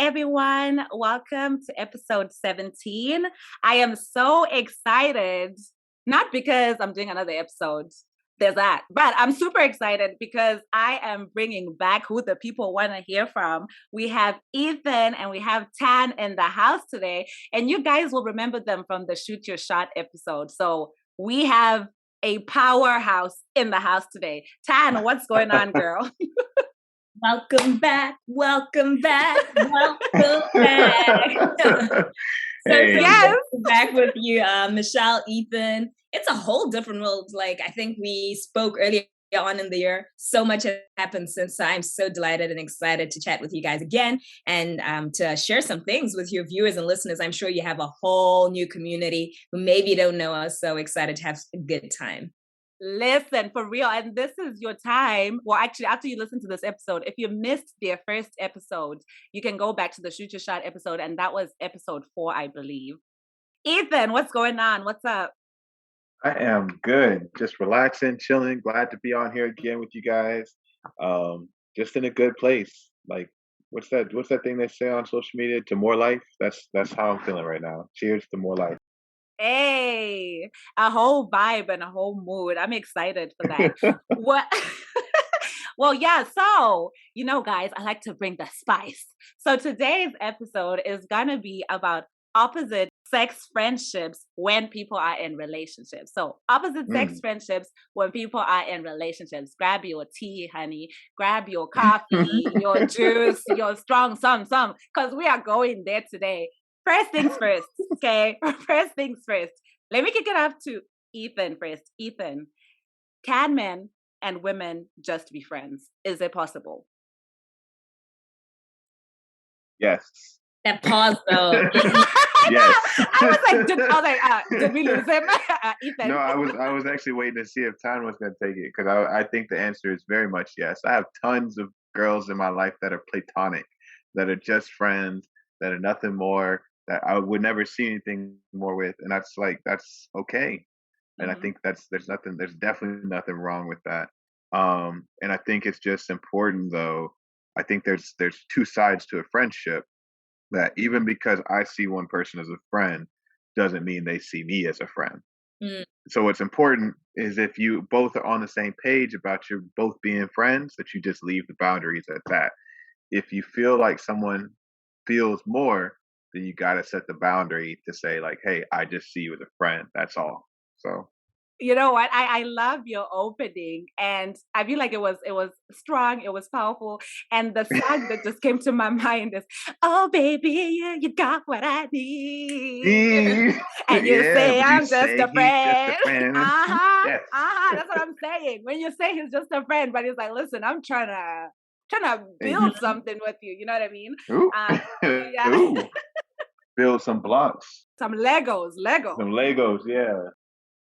everyone. Welcome to episode 17. I am so excited, not because I'm doing another episode, there's that, but I'm super excited because I am bringing back who the people want to hear from. We have Ethan and we have Tan in the house today, and you guys will remember them from the Shoot Your Shot episode. So we have a powerhouse in the house today. Tan, what's going on, girl? Welcome back, welcome back, welcome back. Yes. Back with you, Michelle, Ethan. It's a whole different world. Like, I think we spoke earlier on in the year. So much has happened since. I'm so delighted and excited to chat with you guys again and to share some things with your viewers and listeners. I'm sure you have a whole new community who maybe don't know us. So excited to have a good time. Listen, for real, and this is your time. Well, actually, after you listen to this episode, if you missed their first episode, you can go back to the Shoot Your Shot episode, and that was episode 4, I believe. Ethan, what's going on? What's up? I am good. Just relaxing, chilling. Glad to be on here again with you guys. Just in a good place. Like, what's that thing they say on social media? To more life. That's how I'm feeling right now. Cheers to more life. Hey, a whole vibe and a whole mood. I'm excited for that. What? Well, yeah. So, guys, I like to bring the spice. So today's episode is going to be about opposite sex friendships when people are in relationships. So opposite sex friendships when people are in relationships. Grab your tea, honey. Grab your coffee, your juice, your strong some, because we are going there today. First things first, okay? First things first. Let me kick it off to Ethan first. Ethan, can men and women just be friends? Is it possible? Yes. That pause, though. Yes. I was like, did we lose him? Ethan. No, I was actually waiting to see if Tan was going to take it because I think the answer is very much yes. I have tons of girls in my life that are platonic, that are just friends, that are nothing more, that I would never see anything more with, and that's okay. And I think there's definitely nothing wrong with that. And I think it's just important, though. I think there's two sides to a friendship. That even because I see one person as a friend doesn't mean they see me as a friend. So what's important is if you both are on the same page about you both being friends, that you just leave the boundaries at that. If you feel like someone feels more, then you got to set the boundary to say like, hey, I just see you as a friend. That's all. So. You know what? I love your opening, and I feel like it was strong, it was powerful, and the song that just came to my mind is, "Oh baby, you got what I need," and you say I'm just a friend. Yes. That's what I'm saying. When you say he's just a friend, but he's like, listen, I'm trying to build something with you. You know what I mean? Ooh. Yeah. Ooh. Build some blocks. Some Legos. Some Legos, yeah.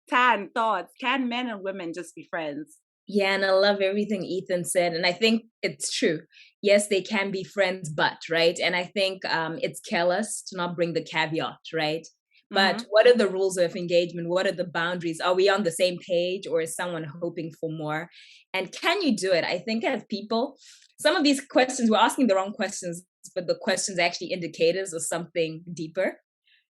Tan, thoughts. Can men and women just be friends? Yeah, and I love everything Ethan said. And I think it's true. Yes, they can be friends, but, right? And I think it's careless to not bring the caveat, right? But what are the rules of engagement? What are the boundaries? Are we on the same page, or is someone hoping for more? And can you do it? I think as people, some of these questions, we're asking the wrong questions, but the questions are actually indicators of something deeper,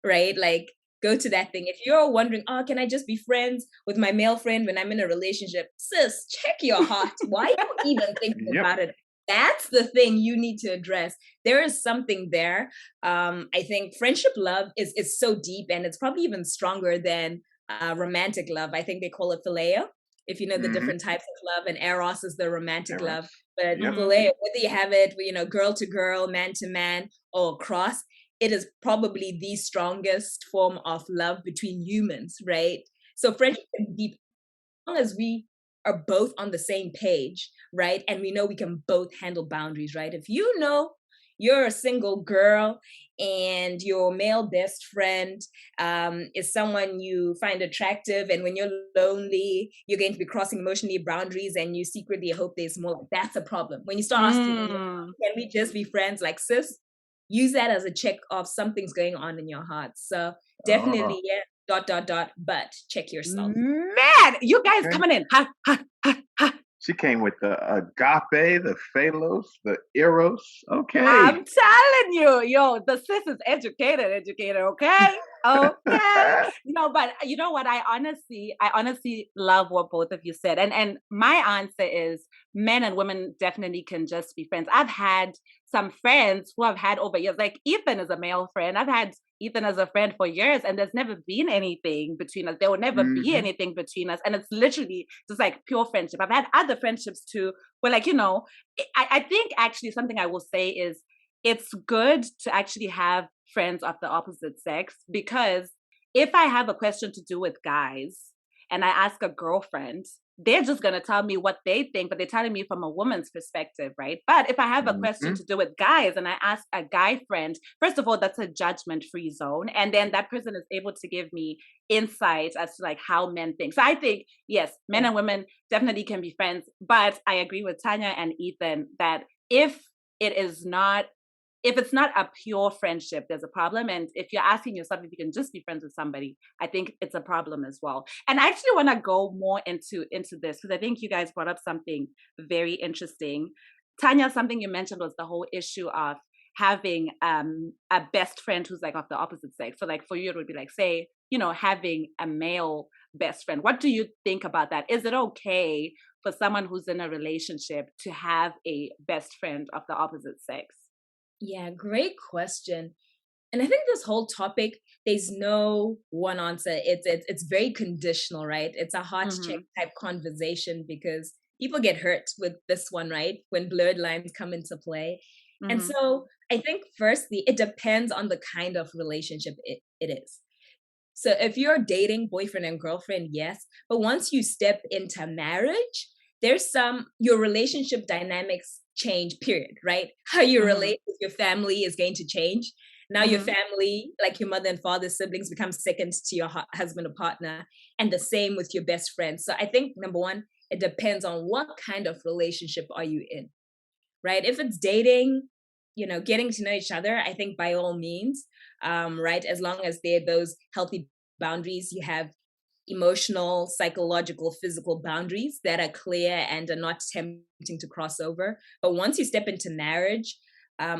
right? Like, go to that thing. If you're wondering, can I just be friends with my male friend when I'm in a relationship? Sis, check your heart. Why are you even thinking about it? That's the thing you need to address. There is something there. I think friendship love is so deep, and it's probably even stronger than romantic love. I think they call it phileo, if you know the different types of love, and eros is the romantic love. But phileo, whether you have it, girl to girl, man to man, or across, it is probably the strongest form of love between humans, right? So friendship can be deep as long as we are both on the same page, right? And we know we can both handle boundaries, right? If you know you're a single girl and your male best friend is someone you find attractive, and when you're lonely, you're going to be crossing emotionally boundaries, and you secretly hope there's more, that's a problem. When you start asking, can we just be friends? Like, sis, use that as a check of something's going on in your heart. So definitely, but check yourself. Man, you guys coming in. She came with the agape, the philos, the eros. Okay. I'm telling you, yo, the sis is educated, okay? Okay. No, but you know what? I honestly love what both of you said. And my answer is men and women definitely can just be friends. I've had some friends who I've had over years. Like Ethan is a male friend. I've had Ethan as a friend for years, and there's never been anything between us. There will never be Hmm. anything between us. And it's literally just like pure friendship. I've had other friendships too, where like, I think actually something I will say is it's good to actually have friends of the opposite sex, because if I have a question to do with guys and I ask a girlfriend, they're just going to tell me what they think, but they're telling me from a woman's perspective, right? But if I have a question Hmm. to do with guys and I ask a guy friend, first of all, that's a judgment free zone. And then that person is able to give me insight as to like how men think. So I think, yes, men Yeah. and women definitely can be friends. But I agree with Tanya and Ethan that if it is not, if it's not a pure friendship, there's a problem. And if you're asking yourself if you can just be friends with somebody, I think it's a problem as well. And I actually want to go more into this because I think you guys brought up something very interesting. Tanya, something you mentioned was the whole issue of having a best friend who's like of the opposite sex. So like for you, it would be like, say, having a male best friend. What do you think about that? Is it okay for someone who's in a relationship to have a best friend of the opposite sex? Yeah, great question. And I think this whole topic, there's no one answer. It's very conditional, right? It's a heart check Mm-hmm. type conversation because people get hurt with this one, right? When blurred lines come into play. And Mm-hmm. so I think firstly, it depends on the kind of relationship it is. So if you're dating boyfriend and girlfriend, yes. But once you step into marriage, there's your relationship dynamics change, period, right? How you Mm-hmm. relate with your family is going to change. Now your Mm-hmm. family, like your mother and father, siblings, become second to your husband or partner, and the same with your best friend. So I think number one, it depends on what kind of relationship are you in, right? If it's dating, getting to know each other, I think by all means, right? As long as there are those healthy boundaries, you have emotional, psychological, physical boundaries that are clear and are not tempting to cross over. But once you step into marriage,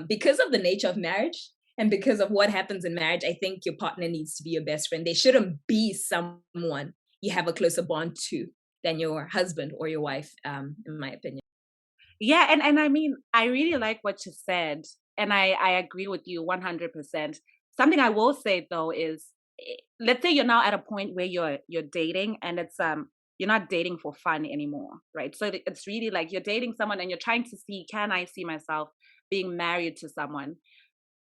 because of the nature of marriage and because of what happens in marriage, I think your partner needs to be your best friend. They shouldn't be someone you have a closer bond to than your husband or your wife, in my opinion. Yeah, and I mean, I really like what you said, and I agree with you 100%. Something I will say though is, let's say you're now at a point where you're dating, and it's you're not dating for fun anymore, right? So it's really like you're dating someone and you're trying to see, can I see myself being married to someone?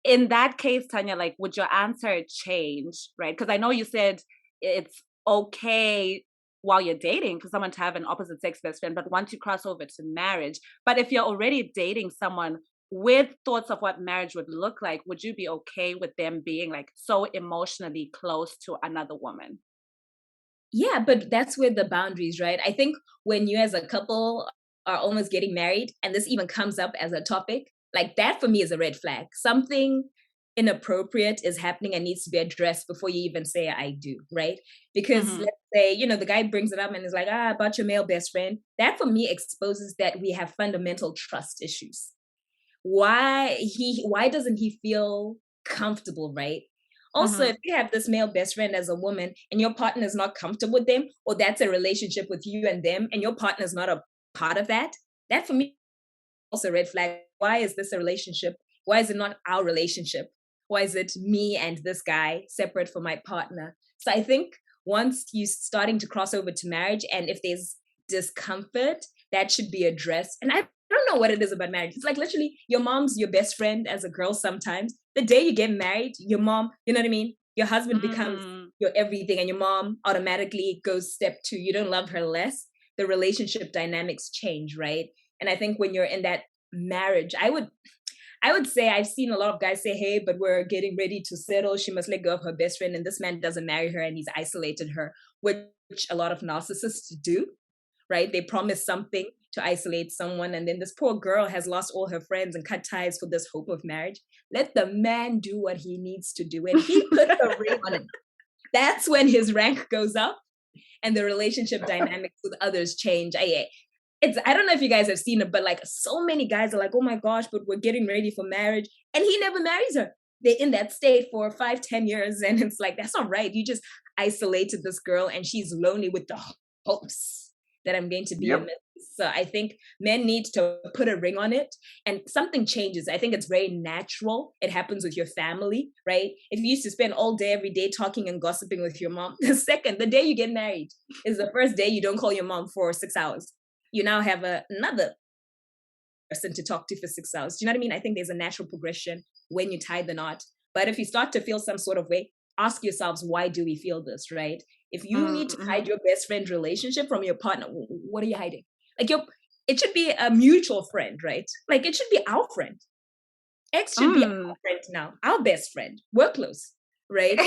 In that case, Tanya, like, would your answer change, right? Because I know you said it's okay while you're dating for someone to have an opposite sex best friend, but once you cross over to marriage, but if you're already dating someone with thoughts of what marriage would look like, would you be okay with them being like so emotionally close to another woman? Yeah, but that's where the boundaries, right? I think when you as a couple are almost getting married and this even comes up as a topic, like that for me is a red flag. Something inappropriate is happening and needs to be addressed before you even say I do, right? Because Mm-hmm. let's say, the guy brings it up and is like, about your male best friend. That for me exposes that we have fundamental trust issues. Why doesn't he feel comfortable, right? Also, Mm-hmm. if you have this male best friend as a woman and your partner is not comfortable with them, or that's a relationship with you and them and your partner is not a part of that, that for me also a red flag. Why is this a relationship? Why is it not our relationship? Why is it me and this guy separate from my partner? So I think once you starting to cross over to marriage, and if there's discomfort, that should be addressed. And I don't know what it is about marriage. It's like literally your mom's your best friend as a girl sometimes. The day you get married, your mom, you know what I mean? Your husband becomes Mm-hmm. your everything, and your mom automatically goes step two. You don't love her less. The relationship dynamics change, right? And I think when you're in that marriage, I would say I've seen a lot of guys say, hey, but we're getting ready to settle. She must let go of her best friend. And this man doesn't marry her and he's isolated her, which a lot of narcissists do, right? They promise something to isolate someone. And then this poor girl has lost all her friends and cut ties for this hope of marriage. Let the man do what he needs to do. And he puts a ring on it. That's when his rank goes up and the relationship dynamics with others change. I don't know if you guys have seen it, but like so many guys are like, oh my gosh, but we're getting ready for marriage. And he never marries her. They're in that state for 5-10 years. And it's like, that's not right. You just isolated this girl and she's lonely with the hopes that I'm going to be a Yep. miss. So I think men need to put a ring on it and something changes. I think it's very natural. It happens with your family, right? If you used to spend all day, every day talking and gossiping with your mom, the day you get married is the first day you don't call your mom for 6 hours. You now have another person to talk to for 6 hours. Do you know what I mean? I think there's a natural progression when you tie the knot. But if you start to feel some sort of way, ask yourselves, why do we feel this, right? If you need to Mm-hmm. hide your best friend relationship from your partner, what are you hiding? Like it should be a mutual friend, right? Like it should be our friend. X should be our friend now, our best friend. We're close, right?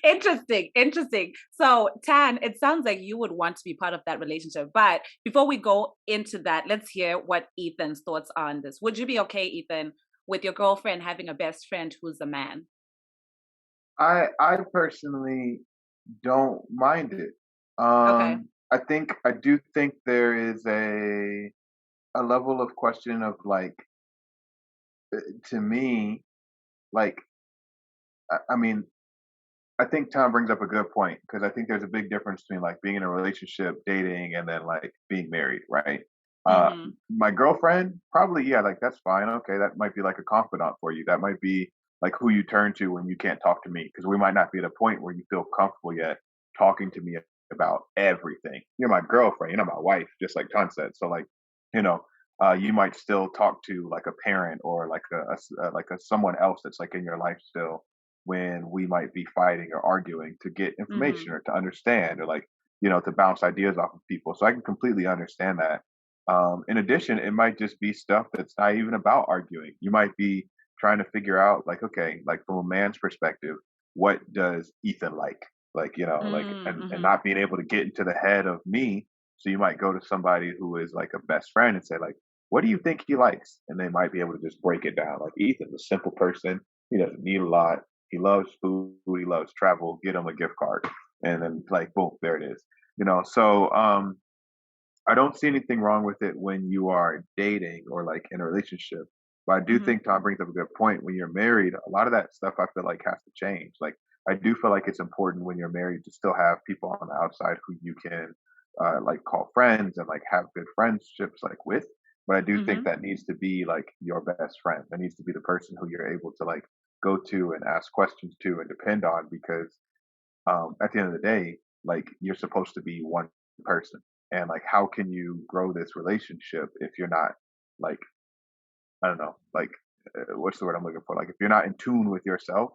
Interesting. So, Tan, it sounds like you would want to be part of that relationship. But before we go into that, let's hear what Ethan's thoughts are on this. Would you be okay, Ethan, with your girlfriend having a best friend who's a man? I personally don't mind it. Okay. I do think there is a level of question of like to me, like I mean, I think Tom brings up a good point because I think there's a big difference between like being in a relationship, dating, and then like being married, right? Uh, Mm-hmm. my girlfriend, probably, yeah, like that's fine. Okay, that might be like a confidant for you. That might be like who you turn to when you can't talk to me because we might not be at a point where you feel comfortable yet talking to me about everything. You're my girlfriend, you're not my wife, just like Ton said. So like, you know, you might still talk to like a parent or like like a someone else that's like in your life still when we might be fighting or arguing to get Mm-hmm. information or to understand or like to bounce ideas off of people, so I can completely understand that. In addition, it might just be stuff that's not even about arguing. You might be trying to figure out like, okay, like from a man's perspective, what does Ethan like like, and Mm-hmm. not being able to get into the head of me. So you might go to somebody who is like a best friend and say like, what do you think he likes, and they might be able to just break it down. Like, Ethan's a simple person, he doesn't need a lot, he loves food, he loves travel, get him a gift card. And then like boom, there it is. So I don't see anything wrong with it when you are dating or like in a relationship. But I do Mm-hmm. think Tom brings up a good point. When you're married, a lot of that stuff I feel like has to change. Like, I do feel like it's important when you're married to still have people on the outside who you can like call friends and like have good friendships like with. But I do think Mm-hmm. that needs to be like your best friend. That needs to be the person who you're able to like go to and ask questions to and depend on, because at the end of the day, like, you're supposed to be one person. And like, how can you grow this relationship if you're not like, I don't know, like, what's the word I'm looking for? Like, if you're not in tune with yourself,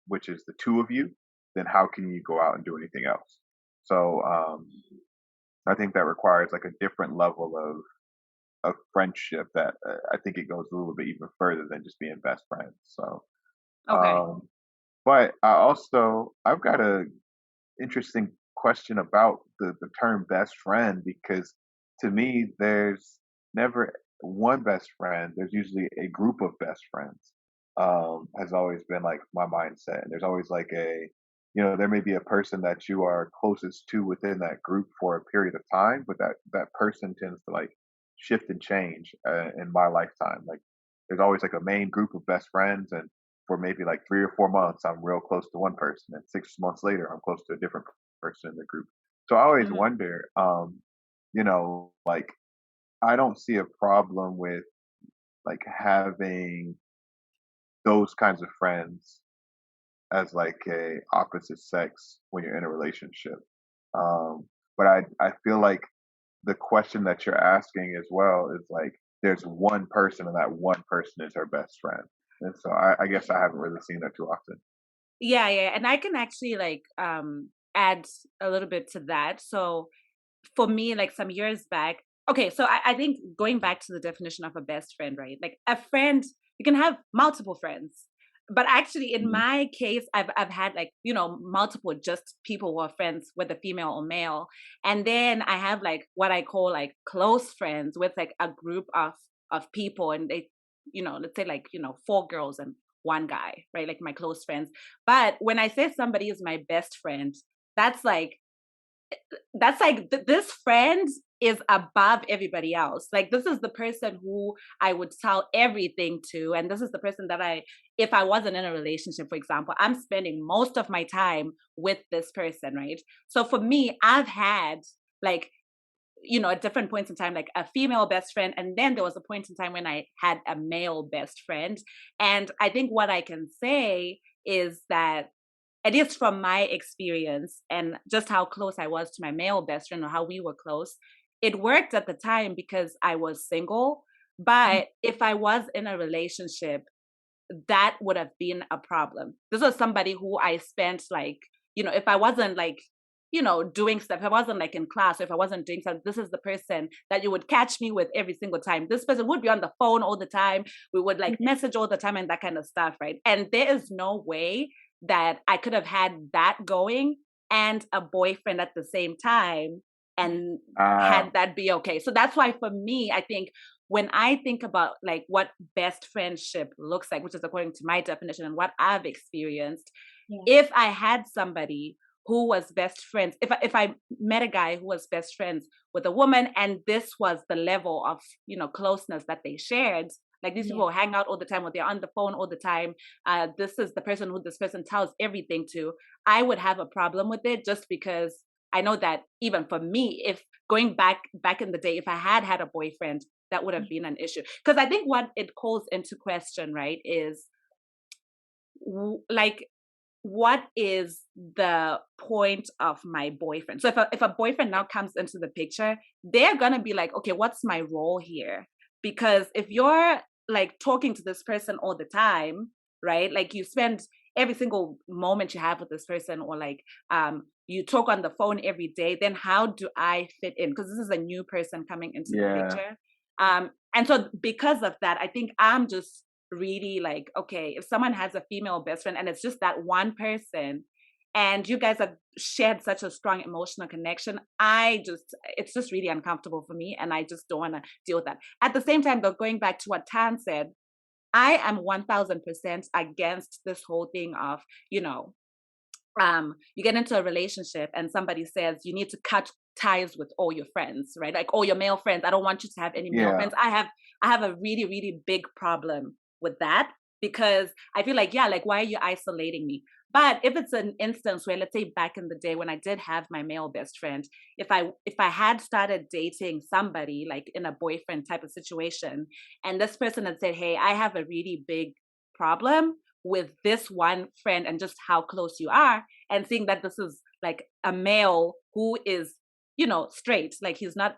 which is the two of you, then how can you go out and do anything else? So I think that requires like a different level of friendship that I think it goes a little bit even further than just being best friends. So, Okay. um, but I've got a interesting question about the term best friend, because to me there's never one best friend, there's usually a group of best friends. Has always been like my mindset, and there's always like there may be a person that you are closest to within that group for a period of time, but that person tends to like shift and change in my lifetime. Like, there's always like a main group of best friends, and for maybe like 3 or 4 months, I'm real close to one person, and 6 months later, I'm close to a different person in the group. So I always Mm-hmm. wonder, like, I don't see a problem with like having those kinds of friends as like a opposite sex when you're in a relationship. But I feel like the question that you're asking as well is like, there's one person and that one person is her best friend. And so I guess I haven't really seen that too often. Yeah. And I can actually like add a little bit to that. So for me, like some years back, okay, so I think going back to the definition of a best friend, right? Like a friend, you can have multiple friends. But actually, in Mhm. my case, I've had like, multiple just people who are friends, whether female or male. And then I have like what I call like close friends with like a group of people, and they, let's say like, four girls and one guy, right? Like my close friends. But when I say somebody is my best friend, that's like this friend is above everybody else. Like, this is the person who I would tell everything to. And this is the person that if I wasn't in a relationship, for example, I'm spending most of my time with this person, right? So for me, I've had like, at different points in time, like a female best friend. And then there was a point in time when I had a male best friend. And I think what I can say is that, at least from my experience and just how close I was to my male best friend, or how we were close, it worked at the time because I was single. But if I was in a relationship, that would have been a problem. This was somebody who I spent like, if I wasn't like, doing stuff, if I wasn't like in class, or if I wasn't doing something, this is the person that you would catch me with every single time. This person would be on the phone all the time. We would like message all the time and that kind of stuff, right? And there is no way that I could have had that going and a boyfriend at the same time and had that be okay. So that's why for me, I think when I think about like what best friendship looks like, which is according to my definition and what I've experienced, if I had somebody who was best friends, if I met a guy who was best friends with a woman, and this was the level of, closeness that they shared, like these people hang out all the time, or they're on the phone all the time. This is the person who this person tells everything to. I would have a problem with it, just because I know that even for me, if going back in the day, if I had a boyfriend, that would have been an issue. Because I think what it calls into question, right, is like, what is the point of my boyfriend? So if a boyfriend now comes into the picture, they're gonna be like, okay, what's my role here? Because if you're like talking to this person all the time, right? Like you spend every single moment you have with this person, or like you talk on the phone every day, then how do I fit in? Because this is a new person coming into the picture. And so because of that, I think I'm just really like, okay, if someone has a female best friend and it's just that one person, and you guys have shared such a strong emotional connection, it's just really uncomfortable for me, and I just don't want to deal with that. At the same time, though, going back to what Tan said, I am 1000% against this whole thing of, you get into a relationship and somebody says you need to cut ties with all your friends, right? Like all your male friends. I don't want you to have any male friends. I have a really, really big problem with that, because I feel like, like, why are you isolating me? But if it's an instance where, let's say back in the day when I did have my male best friend, if I had started dating somebody like in a boyfriend type of situation, and this person had said, hey, I have a really big problem with this one friend and just how close you are, and seeing that this is like a male who is, straight, like he's not,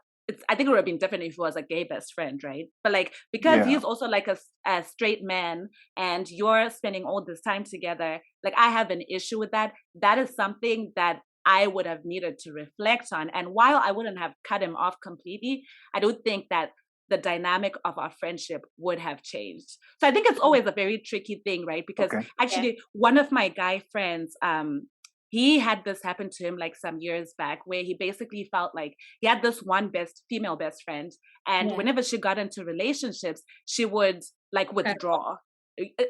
I think it would have been different if he was a gay best friend, right? But like, because he's also like a straight man and you're spending all this time together, like I have an issue with that. That is something that I would have needed to reflect on. And while I wouldn't have cut him off completely, I do think that the dynamic of our friendship would have changed. So I think it's always a very tricky thing, right? Because actually one of my guy friends, he had this happen to him like some years back, where he basically felt like he had this one female best friend, and whenever she got into relationships, she would like withdraw.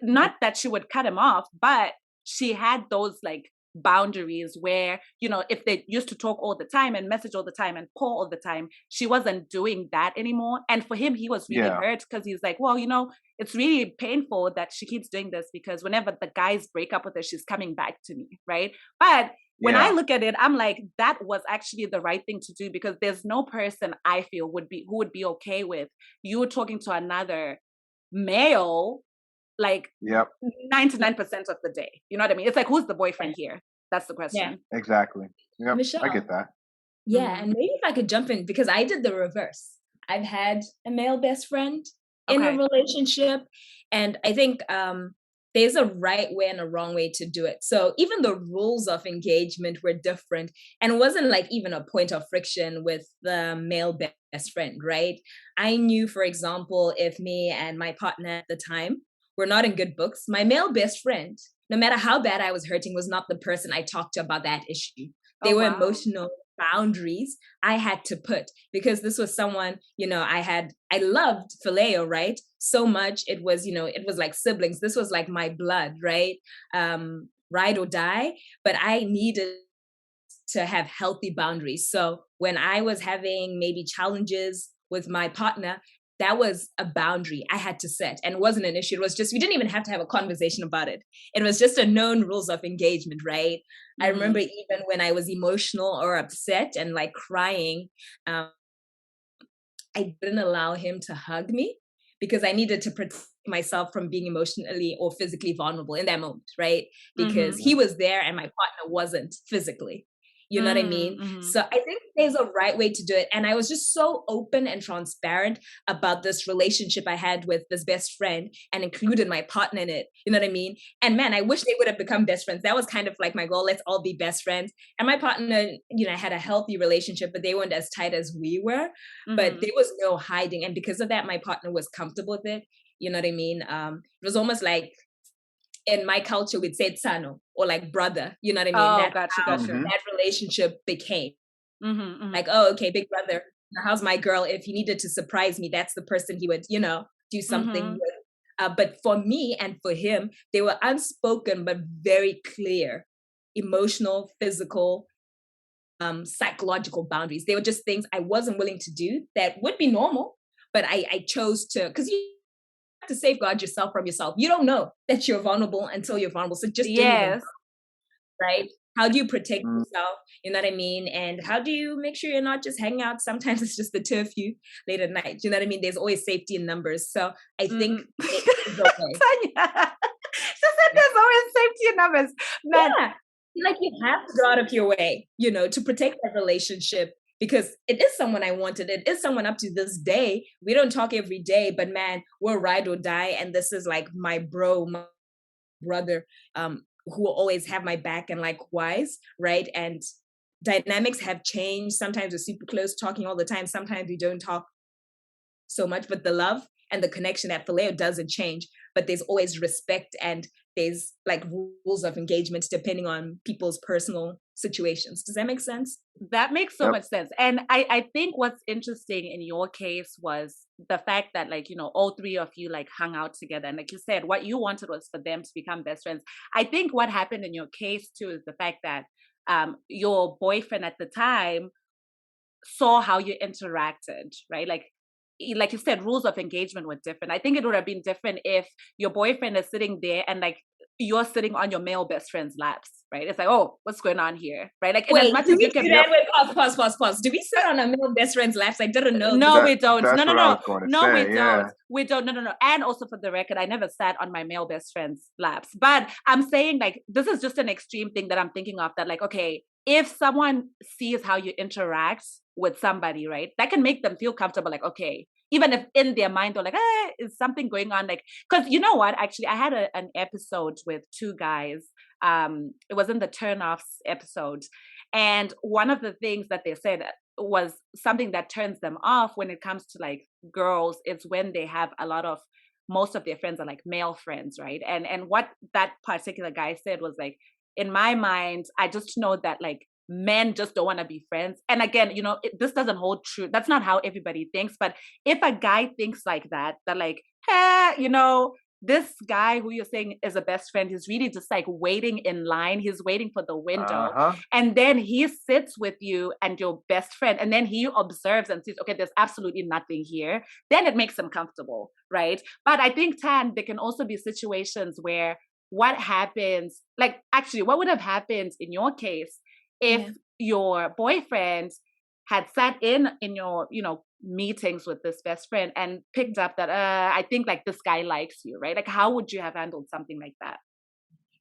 Not that she would cut him off, but she had those like boundaries where, if they used to talk all the time and message all the time and call all the time, she wasn't doing that anymore. And for him, he was really hurt, because he's like, well, it's really painful that she keeps doing this, because whenever the guys break up with her, she's coming back to me, right? But when I look at it, I'm like, that was actually the right thing to do, because there's no person I feel who would be okay with you talking to another male like 99% of the day. You know what I mean? It's like, who's the boyfriend here? That's the question. Exactly. Yep. Michelle, I get that. And maybe if I could jump in, because I did the reverse. I've had a male best friend in a relationship, and I think there's a right way and a wrong way to do it. So even the rules of engagement were different, and it wasn't like even a point of friction with the male best friend, right? I knew, for example, if me and my partner at the time were not in good books, my male best friend, no matter how bad I was hurting, was not the person I talked to about that issue. They were emotional boundaries I had to put, because this was someone, I loved phileo, right? So much. It was, it was like siblings. This was like my blood, right? Ride or die. But I needed to have healthy boundaries. So when I was having maybe challenges with my partner, that was a boundary I had to set, and it wasn't an issue. It was just, we didn't even have to have a conversation about it. It was just a known rules of engagement, right? I remember even when I was emotional or upset and like crying, I didn't allow him to hug me because I needed to protect myself from being emotionally or physically vulnerable in that moment, right? Because he was there and my partner wasn't physically. You know what I mean? So I think there's a right way to do it. And I was just so open and transparent about this relationship I had with this best friend and included my partner in it. You know what I mean? And man, I wish they would have become best friends. That was kind of like my goal. Let's all be best friends. And my partner, you know, had a healthy relationship, but they weren't as tight as we were. But there was no hiding. And because of that, my partner was comfortable with it. You know what I mean? It was almost like, in my culture, we'd say tsano, or like brother, you know what I mean? Oh, That's gotcha, how gotcha. that relationship became. Like, oh, okay, big brother, how's my girl? If he needed to surprise me, that's the person he would, you know, do something with. But for me and for him, they were unspoken, but very clear, emotional, physical, psychological boundaries. They were just things I wasn't willing to do that would be normal, but I chose to, because you to safeguard yourself from yourself. You don't know that you're vulnerable until you're vulnerable. So just don't even know, right? How do you protect yourself? You know what I mean? And how do you make sure you're not just hanging out? Sometimes it's just the two of you late at night. You know what I mean? There's always safety in numbers. So I think it's okay. Tanya, she said there's always safety in numbers. Man. Yeah. Like you have to go out of your way, you know, to protect that relationship. Because it is someone I wanted. It is someone up to this day. We don't talk every day, but man, we're ride or die. And this is like my bro, my brother, who will always have my back and likewise, right? And dynamics have changed. Sometimes we're super close, talking all the time. Sometimes we don't talk so much, but the love and the connection at Phileo doesn't change. But there's always respect and there's like rules of engagement depending on people's personal situations. Does that make sense? That makes so much sense. And I think what's interesting in your case was the fact that, like, you know, all three of you like hung out together. And like you said, what you wanted was for them to become best friends. I think what happened in your case too is the fact that your boyfriend at the time saw how you interacted, right? Like you said, rules of engagement were different. I think it would have been different if your boyfriend is sitting there and like you're sitting on your male best friend's laps, right? It's like, oh, what's going on here, right? Like, wait, as much as you can. Pause. Do we sit on our male best friend's laps? I didn't know. No, we don't. No, we say, don't. We don't. No. And also, for the record, I never sat on my male best friend's laps. But I'm saying, like, this is just an extreme thing that I'm thinking of. That, like, okay, if someone sees how you interact with somebody, right, that can make them feel comfortable. Like, okay, even if in their mind they're like, is something going on? Like, because you know what? Actually, I had an episode with two guys. It was in the turn-offs episode. And one of the things that they said was something that turns them off when it comes to like girls is when they have most of their friends are like male friends, right? And what that particular guy said was like, in my mind, I just know that like men just don't want to be friends. And again, you know, this doesn't hold true. That's not how everybody thinks. But if a guy thinks like that like, hey, you know, this guy who you're saying is a best friend, he's really just like waiting in line. He's waiting for the window. And then he sits with you and your best friend. And then he observes and sees, okay, there's absolutely nothing here. Then it makes him comfortable, right? But I think, Tan, there can also be situations where what happens, like actually what would have happened in your case if your boyfriend had sat in your, you know, meetings with this best friend and picked up that I think like this guy likes you, right? Like, how would you have handled something like that?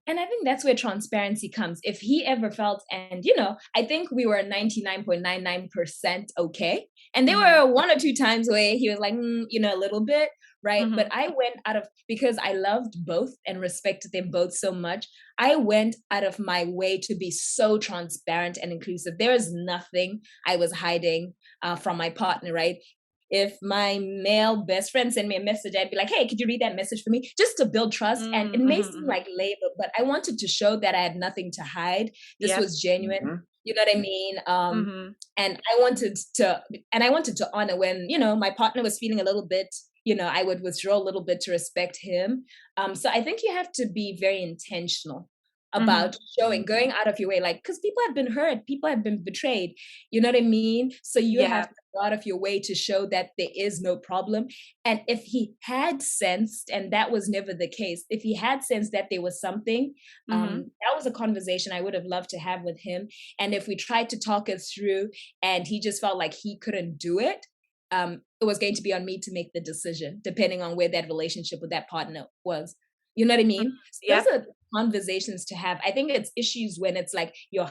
And I think that's where transparency comes. If he ever felt, and you know, I think we were 99.99% okay. And there were one or two times where he was like, you know, a little bit, right? But I went because I loved both and respected them both so much. I went out of my way to be so transparent and inclusive. There is nothing I was hiding from my partner, right? If my male best friend sent me a message, I'd be like, hey, could you read that message for me? Just to build trust. And it may seem like labor, but I wanted to show that I had nothing to hide. This was genuine. You know what I mean? And I wanted to honor when, you know, my partner was feeling a little bit, you know, I would withdraw a little bit to respect him. So I think you have to be very intentional about going out of your way, like, because people have been hurt, people have been betrayed, you know what I mean? So you have to go out of your way to show that there is no problem. And if he had sensed, and that was never the case, if he had sensed that there was something, that was a conversation I would have loved to have with him. And if we tried to talk it through and he just felt like he couldn't do it, it was going to be on me to make the decision, depending on where that relationship with that partner was. You know what I mean? So those are conversations to have. I think it's issues when it's like you're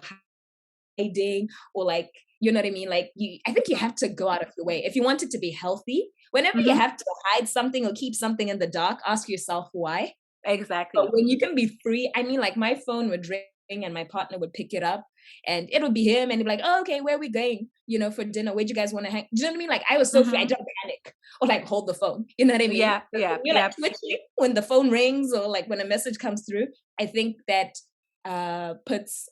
hiding, or like, you know what I mean? Like I think you have to go out of your way. If you want it to be healthy, whenever you have to hide something or keep something in the dark, ask yourself why. Exactly. But when you can be free, I mean, like my phone would ring and my partner would pick it up and it would be him and he'd be like, oh, okay, where are we going? You know, for dinner, where'd you guys want to hang? Do you know what I mean? Like I was so free, I don't panic or like hold the phone. You know what I mean? Yeah. You're like twitching when the phone rings or like when a message comes through. I think that puts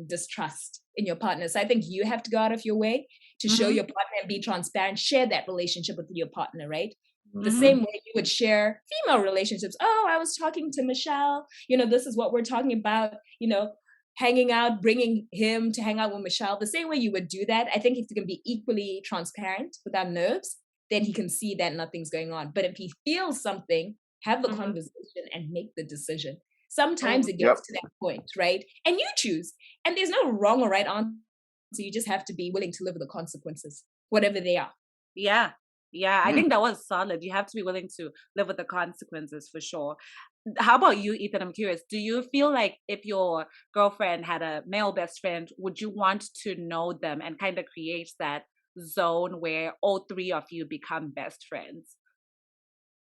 distrust in your partner. So I think you have to go out of your way to show your partner and be transparent, share that relationship with your partner, right? The same way you would share female relationships. Oh, I was talking to Michelle. You know, this is what we're talking about, you know, hanging out, bringing him to hang out with Michelle. The same way you would do that. I think if you can be equally transparent without nerves, then he can see that nothing's going on. But if he feels something, have the conversation and make the decision. Sometimes it gets to that point, right? And you choose. And there's no wrong or right answer. You just have to be willing to live with the consequences, whatever they are. Yeah. Yeah, I think that was solid. You have to be willing to live with the consequences for sure. How about you, Ethan? I'm curious. Do you feel like if your girlfriend had a male best friend, would you want to know them and kind of create that zone where all three of you become best friends?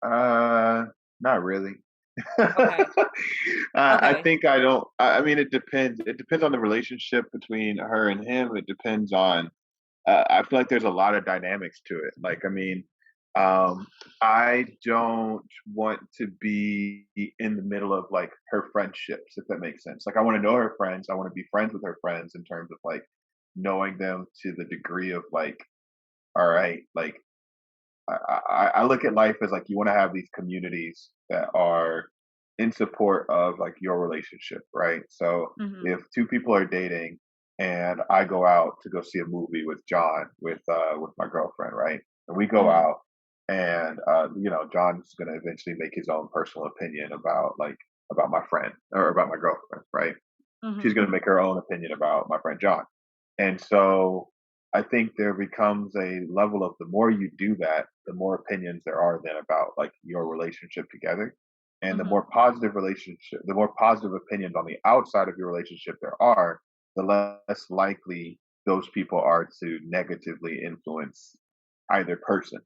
Not really. Okay. I think I don't. I mean, it depends. It depends on the relationship between her and him. It depends on. I feel like there's a lot of dynamics to it. Like, I mean, I don't want to be in the middle of like her friendships, if that makes sense. Like, I want to know her friends. I want to be friends with her friends in terms of like knowing them to the degree of like, all right, like I look at life as like you want to have these communities that are in support of like your relationship, right? So if two people are dating and I go out to go see a movie with John with my girlfriend, right? And we go out and you know, John's gonna eventually make his own personal opinion about my friend or about my girlfriend, right? She's gonna make her own opinion about my friend John. And so I think there becomes a level of the more you do that, the more opinions there are then about like your relationship together. And the more positive opinions on the outside of your relationship there are, the less likely those people are to negatively influence either person,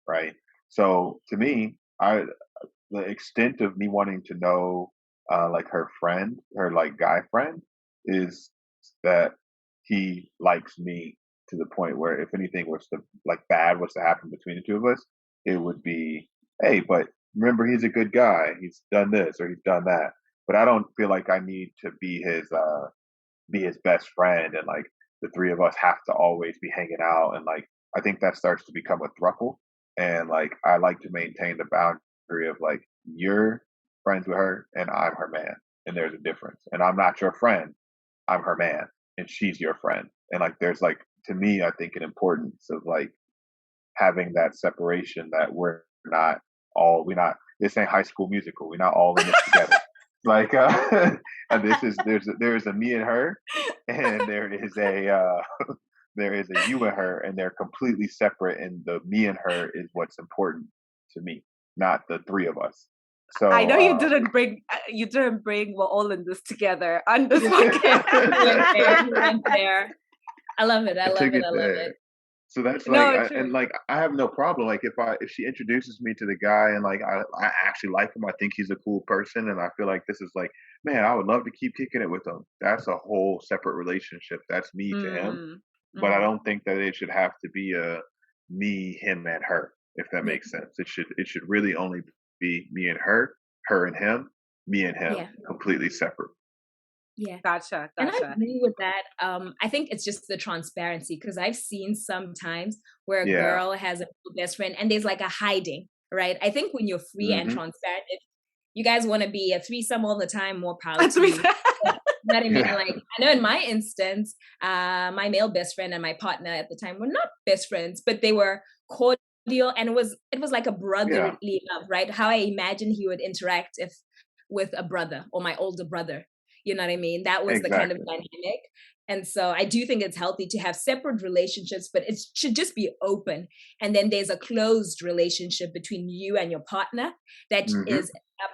right? So to me, the extent of me wanting to know like her friend, her like guy friend, is that he likes me to the point where if anything was to like bad was to happen between the two of us, it would be, hey, but remember he's a good guy. He's done this or he's done that. But I don't feel like I need to be his best friend and like the three of us have to always be hanging out and like I think that starts to become a throuple. And like I like to maintain the boundary of like you're friends with her and I'm her man. And there's a difference. And I'm not your friend. I'm her man and she's your friend. And like there's like to me, I think an importance of like having that separation that we're not this ain't High School Musical. We're not all in this together. Like and there's a me and her and there is a you and her and they're completely separate and the me and her is what's important to me, not the three of us. So I know you didn't bring we're all in this together on this podcast. Went there. I love it. I love it. So that's like, and like, I have no problem. Like, if she introduces me to the guy and like, I actually like him, I think he's a cool person, and I feel like this is like, man, I would love to keep kicking it with him. That's a whole separate relationship. That's me to him, but I don't think that it should have to be a me, him, and her. If that makes sense, it should really only be me and her and him, me and him, completely separate. Yeah. Gotcha. And I agree with that. I think it's just the transparency because I've seen sometimes where a girl has a best friend and there's like a hiding, right? I think when you're free and transparent, if you guys want to be a threesome all the time, more power to you. You know what I mean? Like, I know in my instance, my male best friend and my partner at the time were not best friends, but they were cordial, and it was like a brotherly love, right? How I imagine he would interact if with a brother or my older brother. You know what I mean? That was the kind of dynamic. And so I do think it's healthy to have separate relationships, but it should just be open. And then there's a closed relationship between you and your partner that is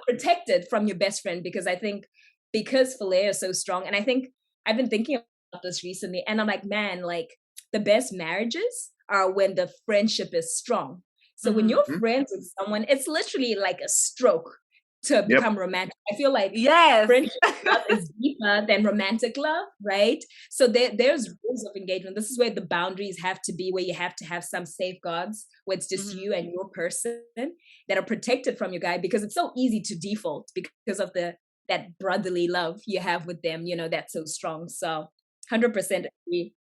protected from your best friend. Because I think because philia is so strong, and I think I've been thinking about this recently, and I'm like, man, like the best marriages are when the friendship is strong. So when you're friends with someone, it's literally like a stroke to become romantic. I feel like friendship love is deeper than romantic love, right? So there's rules of engagement. This is where the boundaries have to be, where you have to have some safeguards, where it's just you and your person that are protected from your guy, because it's so easy to default because of that brotherly love you have with them, you know, that's so strong. So 100% agree.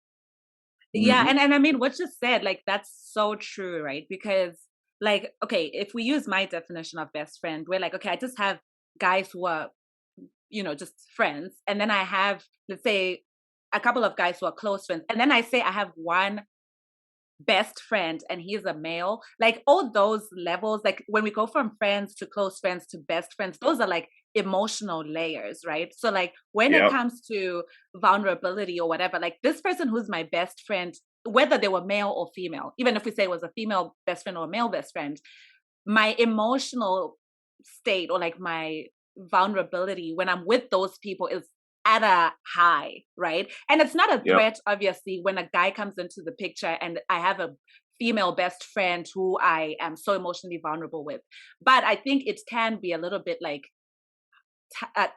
Yeah, and I mean, what you said, like, that's so true, right? Because, like, okay, if we use my definition of best friend, we're like, okay, I just have guys who are, you know, just friends. And then I have, let's say, a couple of guys who are close friends. And then I say I have one best friend and he's a male. Like, all those levels, like when we go from friends to close friends to best friends, those are like emotional layers, right? So like when it comes to vulnerability or whatever, like this person who's my best friend, whether they were male or female, even if we say it was a female best friend or a male best friend, my emotional state or like my vulnerability when I'm with those people is at a high, right? And it's not a threat, obviously, when a guy comes into the picture and I have a female best friend who I am so emotionally vulnerable with. But I think it can be a little bit like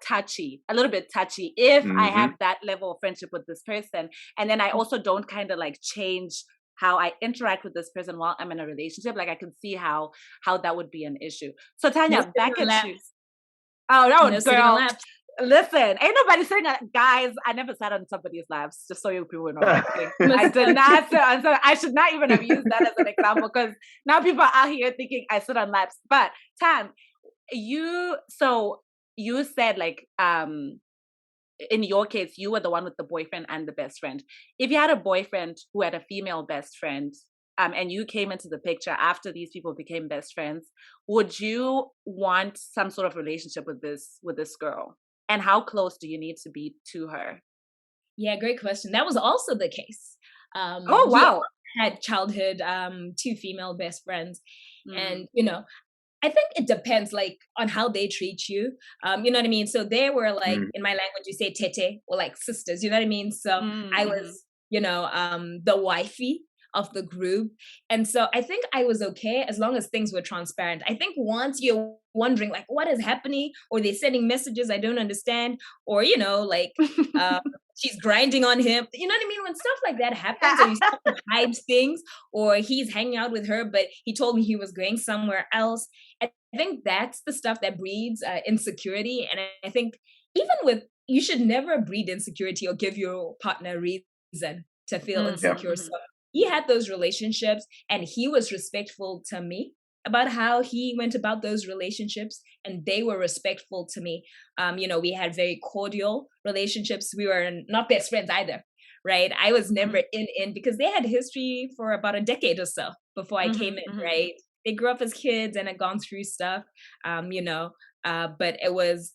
touchy, a little bit touchy if I have that level of friendship with this person. And then I also don't kind of like change how I interact with this person while I'm in a relationship. Like I can see how that would be an issue. So Tanya, back at you. Oh no, girl. Listen, ain't nobody saying that, guys. I never sat on somebody's laps, just so you people know. I did not sit on. So I should not even have used that as an example, because now people are out here thinking I sit on laps. But Tam, you said like in your case, you were the one with the boyfriend and the best friend. If you had a boyfriend who had a female best friend, and you came into the picture after these people became best friends, would you want some sort of relationship with this girl? And how close do you need to be to her? Yeah, great question. That was also the case. Oh, wow. I had childhood, 2 female best friends. And, you know, I think it depends like on how they treat you. You know what I mean? So they were like, in my language, you say tete, or like sisters, you know what I mean? So I was, you know, the wifey of the group. And so I think I was okay as long as things were transparent. I think once you're wondering like what is happening, or they're sending messages I don't understand, or, you know, like she's grinding on him, you know what I mean? When stuff like that happens, or you start to hide things, or he's hanging out with her, but he told me he was going somewhere else. I think that's the stuff that breeds insecurity. And I think you should never breed insecurity or give your partner a reason to feel insecure. So he had those relationships and he was respectful to me about how he went about those relationships, and they were respectful to me. You know, we had very cordial relationships. We were not best friends either, right? I was never in because they had history for about a decade or so before I came in, right? They grew up as kids and had gone through stuff, you know, but it was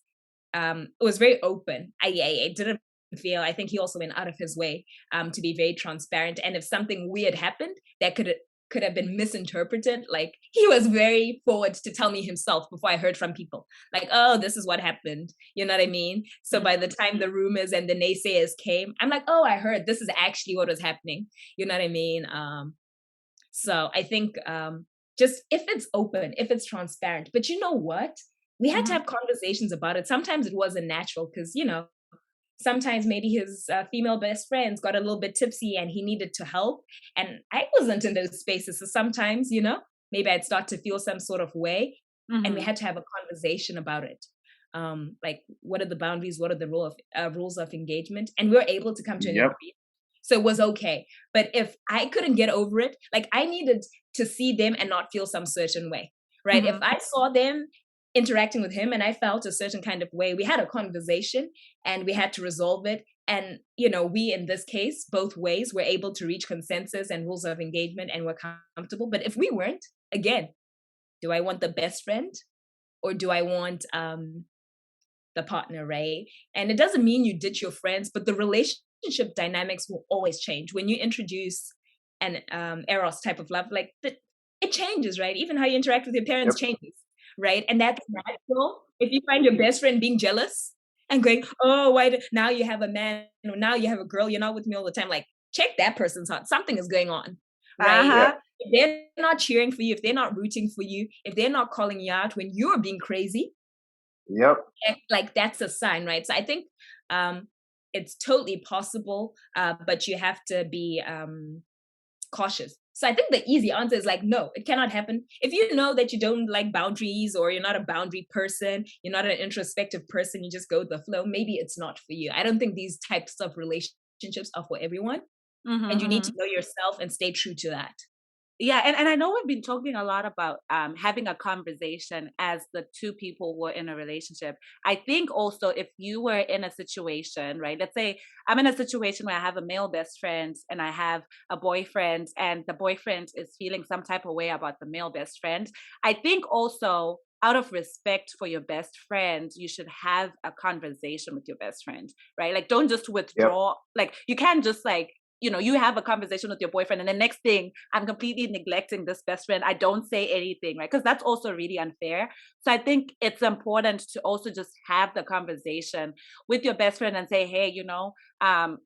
very open. I didn't feel, I think he also went out of his way to be very transparent. And if something weird happened that could have been misinterpreted, like he was very forward to tell me himself before I heard from people like, oh, this is what happened, you know what I mean? So by the time the rumors and the naysayers came, I'm like, oh, I heard this is actually what was happening, you know what I mean? So I think just if it's open, if it's transparent. But you know what, we had to have conversations about it. Sometimes it wasn't natural because, you know, sometimes maybe his female best friends got a little bit tipsy and he needed to help. And I wasn't in those spaces. So sometimes, you know, maybe I'd start to feel some sort of way. And we had to have a conversation about it. Like, what are the boundaries? What are the rules of engagement? And we were able to come to an agreement. So it was okay. But if I couldn't get over it, like I needed to see them and not feel some certain way, right? If I saw them interacting with him and I felt a certain kind of way. We had a conversation and we had to resolve it. And, we, in this case, both ways were able to reach consensus and rules of engagement and were comfortable. But if we weren't, again, do I want the best friend or do I want the partner, right? And it doesn't mean you ditch your friends, but the relationship dynamics will always change. When you introduce an eros type of love, like it changes, right? Even how you interact with your parents changes, right? And that's natural. If you find your best friend being jealous and going, oh, now you have a man or now you have a girl, you're not with me all the time, like check that person's heart. Something is going on, right? If they're not cheering for you, if they're not rooting for you, if they're not calling you out when you're being crazy, like that's a sign, right? So I think it's totally possible, but you have to be cautious. So I think the easy answer is like, no, it cannot happen. If you know that you don't like boundaries or you're not a boundary person, you're not an introspective person, you just go with the flow, maybe it's not for you. I don't think these types of relationships are for everyone. And you need to know yourself and stay true to that. Yeah, and I know we've been talking a lot about having a conversation as the two people who are in a relationship. I think also if you were in a situation, right? Let's say I'm in a situation where I have a male best friend and I have a boyfriend and the boyfriend is feeling some type of way about the male best friend. I think also out of respect for your best friend, you should have a conversation with your best friend, right? Like don't just withdraw. Like you can't just like, you have a conversation with your boyfriend and the next thing I'm completely neglecting this best friend. I don't say anything, right? Because that's also really unfair. So I think it's important to also just have the conversation with your best friend and say, hey,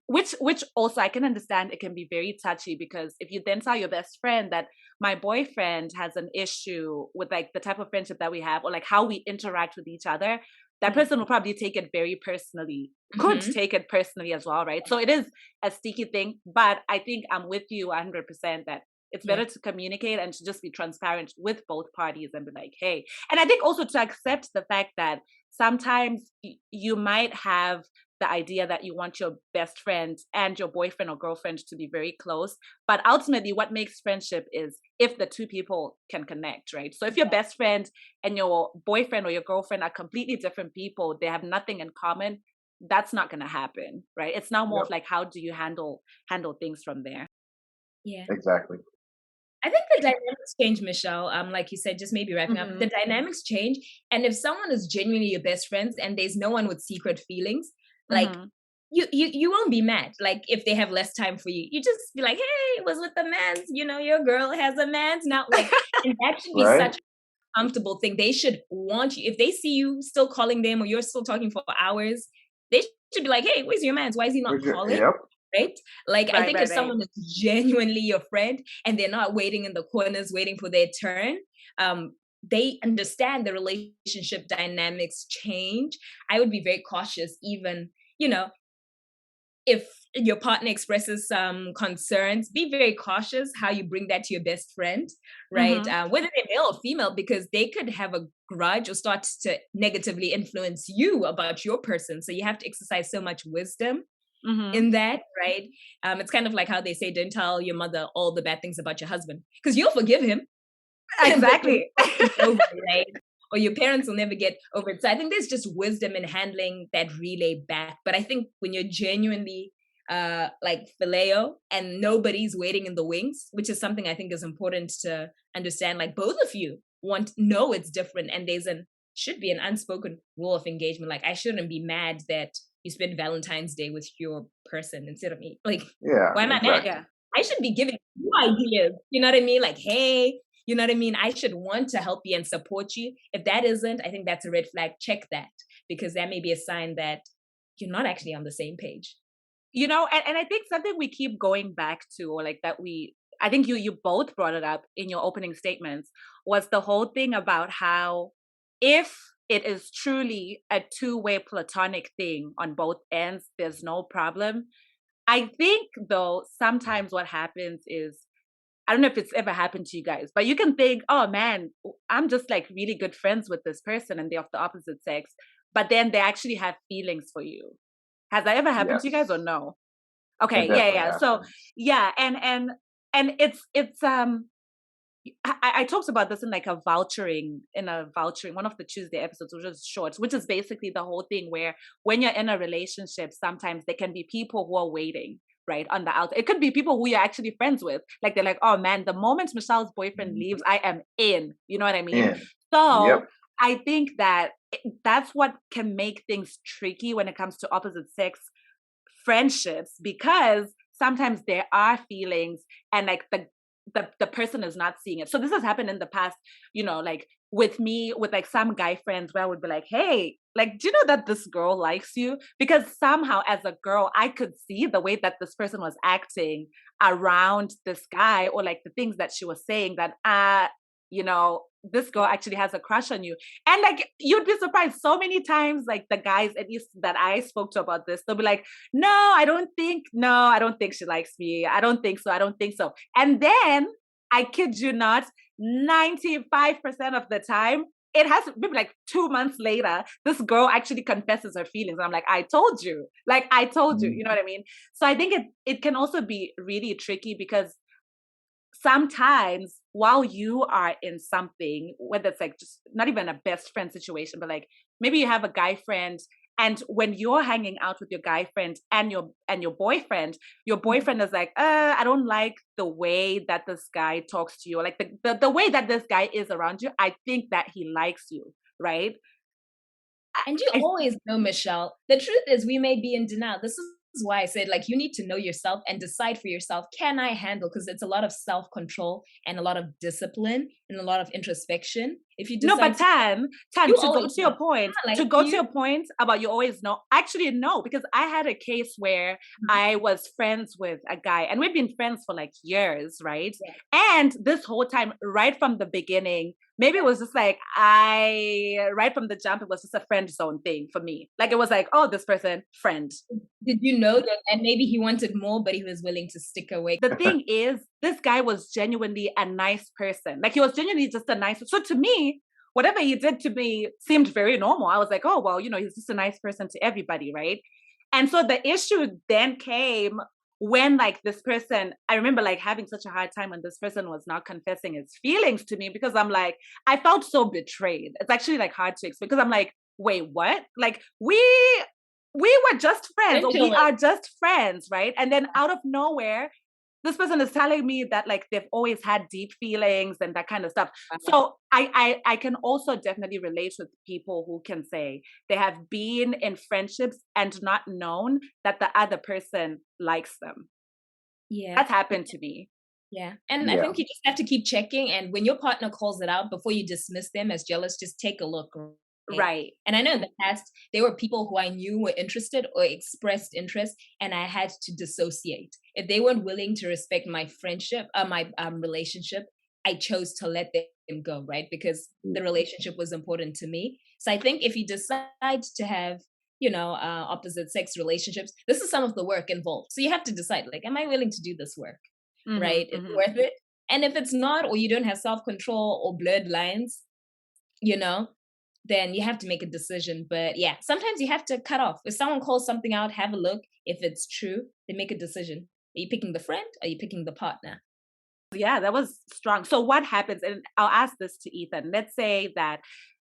which also I can understand it can be very touchy because if you then tell your best friend that my boyfriend has an issue with like the type of friendship that we have or like how we interact with each other, that person will probably take it very personally, could take it personally as well, right? So it is a sticky thing, but I think I'm with you 100% that it's better to communicate and to just be transparent with both parties and be like, hey. And I think also to accept the fact that sometimes you might have the idea that you want your best friend and your boyfriend or girlfriend to be very close. But ultimately, what makes friendship is if the two people can connect, right? So if your best friend and your boyfriend or your girlfriend are completely different people, they have nothing in common, that's not going to happen, right? It's now more of like, how do you handle things from there? Yeah. Exactly. I think the dynamics change, Michelle. Like you said, just maybe wrapping up. The dynamics change. And if someone is genuinely your best friends and there's no one with secret feelings, like you won't be mad. Like if they have less time for you, you just be like, hey, it was with the mans, your girl has a man's now. Like, and that should be such a comfortable thing. They should want you. If they see you still calling them or you're still talking for hours, they should be like, hey, where's your man's? Why is he not calling? Right? Like, I think if someone is genuinely your friend and they're not waiting in the corners, waiting for their turn, they understand the relationship dynamics change. I would be very cautious, even, if your partner expresses some concerns, be very cautious how you bring that to your best friend, right? Whether they're male or female, because they could have a grudge or start to negatively influence you about your person. So you have to exercise so much wisdom in that, right? It's kind of like how they say, don't tell your mother all the bad things about your husband, because you'll forgive him. Exactly. Over, right? Or your parents will never get over it. So I think there's just wisdom in handling that relay back. But I think when you're genuinely like phileo and nobody's waiting in the wings, which is something I think is important to understand, like both of you know it's different and should be an unspoken rule of engagement. Like I shouldn't be mad that you spend Valentine's Day with your person instead of me. Like, why am I mad? Yeah. I should be giving you ideas. You know what I mean? Like, hey, you know what I mean? I should want to help you and support you. If that isn't, I think that's a red flag. Check that, because that may be a sign that you're not actually on the same page. And I think something we keep going back to, or like that I think you both brought it up in your opening statements, was the whole thing about how if it is truly a two-way platonic thing on both ends, there's no problem. I think though, sometimes what happens is, I don't know if it's ever happened to you guys, but you can think, oh man, I'm just like really good friends with this person and they're of the opposite sex, but then they actually have feelings for you. Has that ever happened to you guys or no? Okay, yeah. So yeah, and it's I talked about this in like vulturing, one of the Tuesday episodes, which is short, which is basically the whole thing where when you're in a relationship, sometimes there can be people who are waiting, right, on the outside. It could be people who you're actually friends with. Like they're like, oh man, the moment Michelle's boyfriend leaves, I am in. You know what I mean? And So yep. I think that that's what can make things tricky when it comes to opposite sex friendships, because sometimes there are feelings and like the person is not seeing it. So this has happened in the past, like with me, with like some guy friends where I would be like, hey, like, do you know that this girl likes you? Because somehow as a girl, I could see the way that this person was acting around this guy, or like the things that she was saying, that this girl actually has a crush on you. And like, you'd be surprised so many times, like the guys, at least that I spoke to about this, they'll be like, no, I don't think she likes me. I don't think so. And then, I kid you not, 95% of the time, it has maybe like 2 months later, this girl actually confesses her feelings. And I'm like, I told you, you know what I mean? So I think it can also be really tricky, because sometimes while you are in something, whether it's like just not even a best friend situation, but like maybe you have a guy friend, and when you're hanging out with your guy friend and your boyfriend, is like, I don't like the way that this guy talks to you, or like the way that this guy is around you. I think that he likes you, right? And you always know, Michelle, the truth is we may be in denial. This is why I said, like, you need to know yourself and decide for yourself, can I handle? Because it's a lot of self-control and a lot of discipline and a lot of introspection. If you decide, no, but Tan, you to go always to your know. point, Like to go to your point about you always know. Actually, no, because I had a case where I was friends with a guy, and we've been friends for like years, right? Yeah. And this whole time, right from the beginning, maybe it was just like right from the jump, it was just a friend zone thing for me. Like it was like, oh, this person, friend. Did you know that? And maybe he wanted more, but he was willing to stick away. The thing is, this guy was genuinely a nice person. Like he was genuinely just a nice. So to me, whatever he did to me seemed very normal. I was like, oh, well, he's just a nice person to everybody, right? And so the issue then came when like this person, I remember like having such a hard time when this person was not confessing his feelings to me, because I'm like, I felt so betrayed. It's actually like hard to explain, because I'm like, wait, what? Like we were just friends, or we are just friends, right? And then out of nowhere, this person is telling me that like they've always had deep feelings and that kind of stuff. So I can also definitely relate with people who can say they have been in friendships and not known that the other person likes them. Yeah. That's happened to me. Yeah. And I think you just have to keep checking. And when your partner calls it out, before you dismiss them as jealous, just take a look. Right. And I know in the past, there were people who I knew were interested or expressed interest, and I had to dissociate. If they weren't willing to respect my friendship, my relationship, I chose to let them go, right? Because the relationship was important to me. So I think if you decide to have, opposite sex relationships, this is some of the work involved. So you have to decide, like, am I willing to do this work, right? Is it worth it? And if it's not, or you don't have self-control or blurred lines, then you have to make a decision. But yeah, sometimes you have to cut off. If someone calls something out, have a look. If it's true, then make a decision. Are you picking the friend? Are you picking the partner? Yeah, that was strong. So what happens, and I'll ask this to Ethan. Let's say that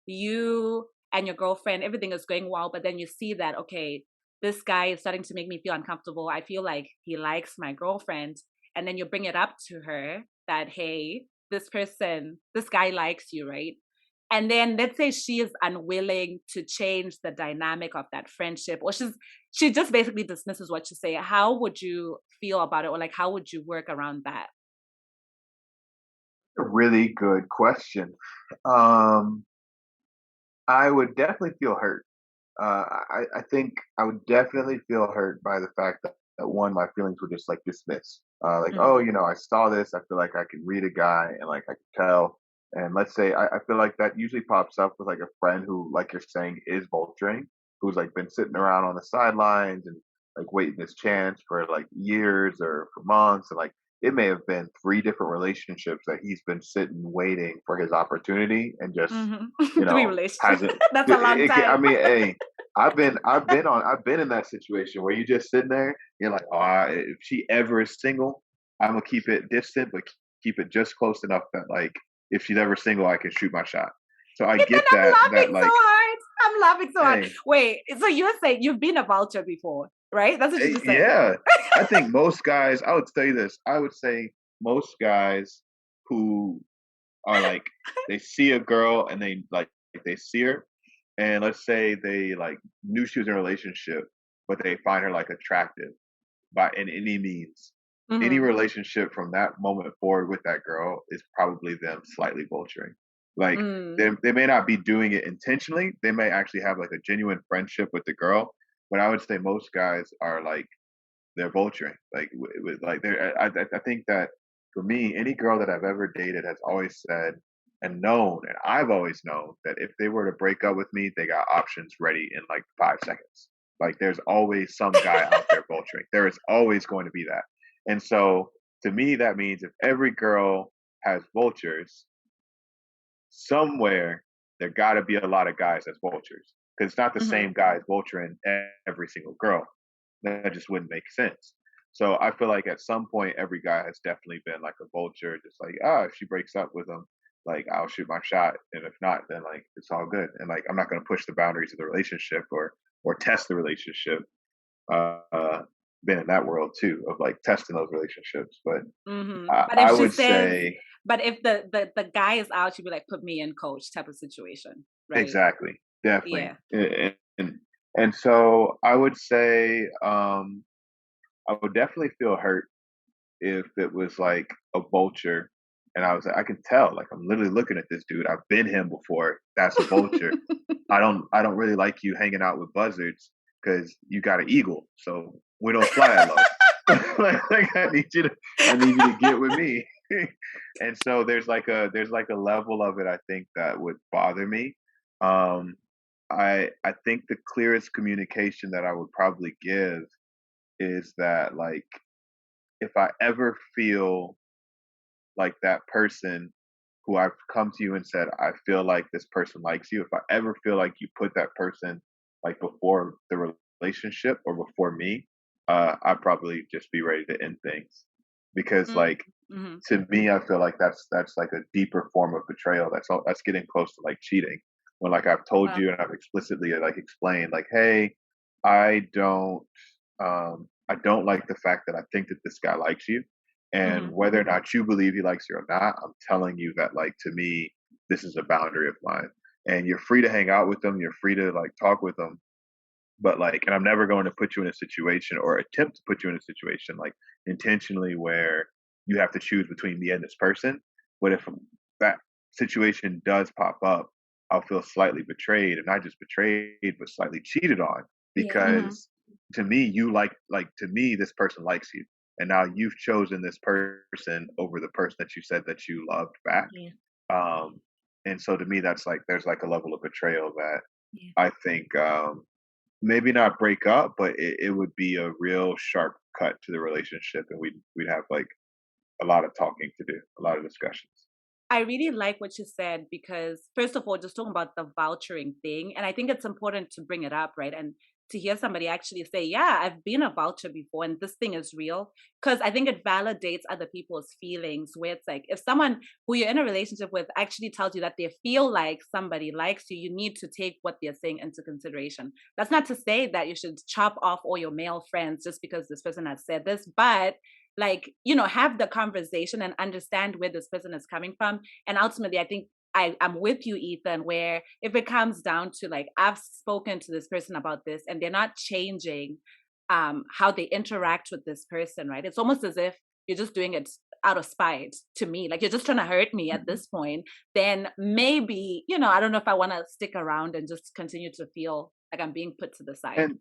you and your girlfriend, everything is going well, but then you see that, okay, this guy is starting to make me feel uncomfortable. I feel like he likes my girlfriend. And then you bring it up to her that, hey, this guy likes you, right? And then let's say she is unwilling to change the dynamic of that friendship, or she just basically dismisses what you say. How would you feel about it? Or like, how would you work around that? A really good question. I would definitely feel hurt. I think I would definitely feel hurt by the fact that one, my feelings were just like dismissed. Like, oh, I saw this. I feel like I can read a guy and like I can tell. And let's say I feel like that usually pops up with like a friend who, like you're saying, is vulturing, who's like been sitting around on the sidelines and like waiting his chance for like years or for months. And like it may have been 3 different relationships that he's been sitting waiting for his opportunity and just, 3 relationships. hasn't. That's a long time. I mean, hey, I've been in that situation where you just sitting there, you're like, oh, if she ever is single, I'm gonna keep it distant, but keep it just close enough that like if she's ever single, I can shoot my shot. So I Ethan, get I'm that laughing so like, hard. I'm laughing so hard. hey, Wait, so you're saying you've been a vulture before, right? That's what you just said. yeah, I think most guys. I would say this. I would say most guys who are like they see a girl and they see her, and let's say they like knew she was in a relationship, but they find her like attractive by in any means. Any Mm-hmm. relationship from that moment forward with that girl is probably them slightly vulturing. Like Mm. they may not be doing it intentionally. They may actually have like a genuine friendship with the girl. But I would say most guys are like they're vulturing. Like with like they're. I think that for me, any girl that I've ever dated has always said and known, and I've always known that if they were to break up with me, they got options ready in like 5 seconds. Like there's always some guy out there vulturing. There is always going to be that. And so to me, that means if every girl has vultures, somewhere there got to be a lot of guys as vultures because it's not the Mm-hmm. same guys vulturing every single girl. That just wouldn't make sense. So I feel like at some point every guy has definitely been like a vulture, just like if she breaks up with him, like I'll shoot my shot, and if not, then like it's all good, and like I'm not going to push the boundaries of the relationship or test the relationship. Uh, been in that world too of like testing those relationships, but Mm-hmm. But I if she would says, say but if the guy is out, she'd be like, "Put me in, coach," type of situation, right? exactly, definitely, Yeah. and so I would say I would definitely feel hurt if it was like a vulture and I was like, I can tell, like I'm literally looking at this dude. I've been him before. That's a vulture. I don't really like you hanging out with buzzards because you got an eagle. So we don't fly that low. like I need you to get with me. And so there's like a level of it I think that would bother me. Um I think the clearest communication that I would probably give is that like if I ever feel like that person who I've come to you and said, I feel like this person likes you, if I ever feel like you put that person like before the relationship or before me, I'd probably just be ready to end things. Because like Mm-hmm. to me, I feel like that's like a deeper form of betrayal. That's getting close to like cheating. When like I've told Well, you and I've explicitly like explained like, hey, I don't I don't like the fact that I think that this guy likes you. And mm-hmm. whether or not you believe he likes you or not, I'm telling you that like to me, this is a boundary of mine. And you're free to hang out with them, you're free to like talk with them, but like and I'm never going to put you in a situation or attempt to put you in a situation like intentionally where you have to choose between me and this person. But if that situation does pop up, I'll feel slightly betrayed, and not just betrayed but slightly cheated on, Yeah. Mm-hmm. because to me you like to me this person likes you, and now you've chosen this person over the person that you said that you loved back. Yeah. um and so to me that's like there's like a level of betrayal that Yeah. I think maybe not break up, but it would be a real sharp cut to the relationship, and we'd have like a lot of talking to do, a lot of discussions. I really like what you said because, first of all, just talking about the vouchering thing, and I think it's important to bring it up, right? And to hear somebody actually say, "Yeah, I've been a voucher before, and this thing is real," because I think it validates other people's feelings. Where it's like, if someone who you're in a relationship with actually tells you that they feel like somebody likes you, you need to take what they're saying into consideration. That's not to say that you should chop off all your male friends just because this person has said this, but like, have the conversation and understand where this person is coming from. And ultimately, I think I'm with you, Ethan, where if it comes down to like, I've spoken to this person about this and they're not changing how they interact with this person, right? It's almost as if you're just doing it out of spite to me. Like you're just trying to hurt me at Mhm. this point. Then maybe, I don't know if I want to stick around and just continue to feel like I'm being put to the side. and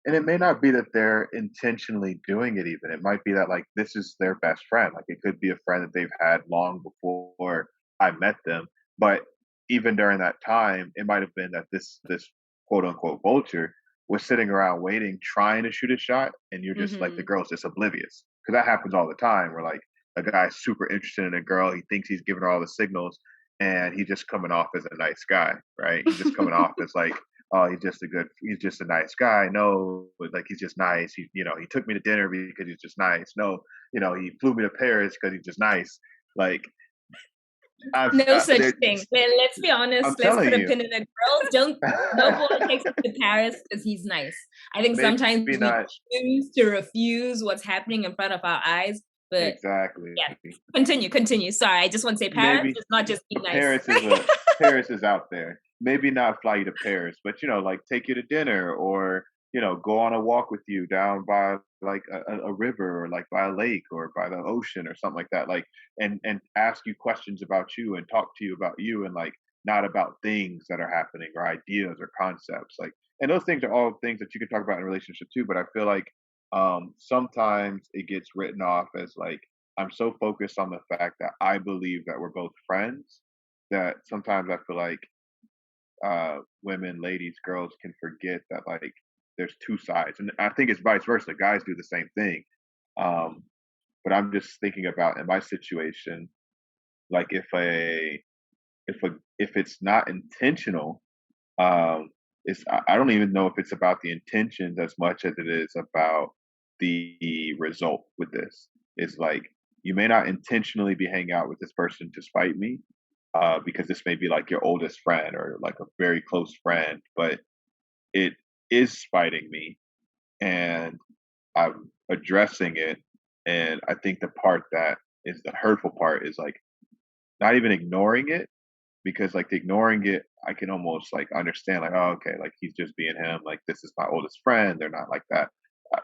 and it may not be that they're intentionally doing it even. It might be that like this is their best friend. Like it could be a friend that they've had long before I met them. But even during that time, it might have been that this quote unquote vulture was sitting around waiting, trying to shoot a shot, and you're just like the Mm-hmm. girl's just oblivious. Because that happens all the time where like a guy's super interested in a girl, he thinks he's giving her all the signals, and he's just coming off as a nice guy, right? He's just coming off as like, oh, he's just a nice guy. No, but like he's just nice. He took me to dinner because he's just nice. No, he flew me to Paris because he's just nice. Like, No such thing. Well, let's be honest. Let's put a pin in it. Girls don't. No boy takes us to Paris because he's nice. I think sometimes we choose to refuse what's happening in front of our eyes. But exactly. Yeah. Continue. Sorry, I just want to say Paris is not just be nice. Paris is out there. Maybe not fly you to Paris, but like take you to dinner, or go on a walk with you down by like a river, or like by a lake, or by the ocean, or something like that. Like, and ask you questions about you and talk to you about you, and like not about things that are happening or ideas or concepts. Like, and those things are all things that you can talk about in a relationship too. But I feel like sometimes it gets written off as like, I'm so focused on the fact that I believe that we're both friends, that sometimes I feel like women, ladies, girls can forget that like there's two sides. And I think it's vice versa. Guys do the same thing. But I'm just thinking about in my situation, like if it's not intentional, I don't even know if it's about the intentions as much as it is about the result with this. It's like, you may not intentionally be hanging out with this person to spite me, because this may be like your oldest friend or like a very close friend, but it is spiting me, and I'm addressing it. And I think the part that is the hurtful part is like not even ignoring it, because like ignoring it, I can almost like understand, like, oh, okay, like he's just being him. Like, this is my oldest friend. They're not like that.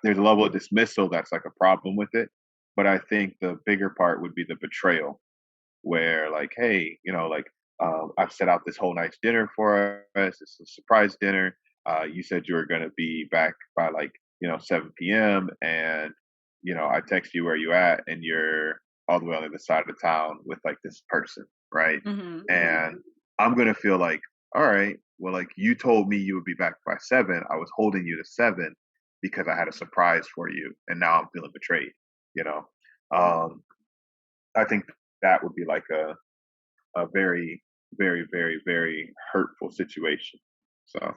There's a level of dismissal that's like a problem with it. But I think the bigger part would be the betrayal, where like, hey, like I've set out this whole nice dinner for us. It's a surprise dinner. You said you were going to be back by like 7 p.m. and I text you where you at, and you're all the way on the other side of town with like this person, right? And I'm gonna feel like, all right, well, like you told me you would be back by 7. I was holding you to 7 because I had a surprise for you, and now I'm feeling betrayed. I think that would be like a very, very, very, very hurtful situation. So.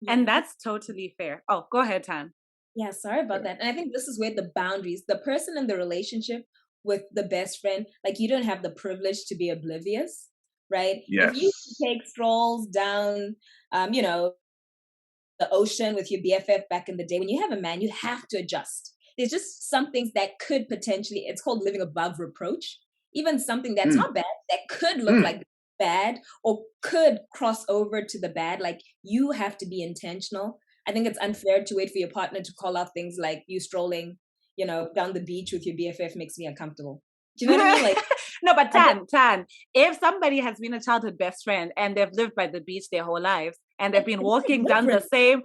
And that's totally fair. Oh, go ahead, Tan. Yeah, sorry about that. And I think this is where the boundaries, the person in the relationship with the best friend, like you don't have the privilege to be oblivious, right? Yes. If you take strolls down, the ocean with your BFF back in the day, when you have a man, you have to adjust. There's just some things that could potentially, it's called living above reproach. Even something that's not bad, that could look like bad or could cross over to the bad. Like, you have to be intentional. I think it's unfair to wait for your partner to call out things like you strolling, down the beach with your BFF makes me uncomfortable. Do you know what I mean? Like, no, but Tan, if somebody has been a childhood best friend and they've lived by the beach their whole lives, and they've been walking down the same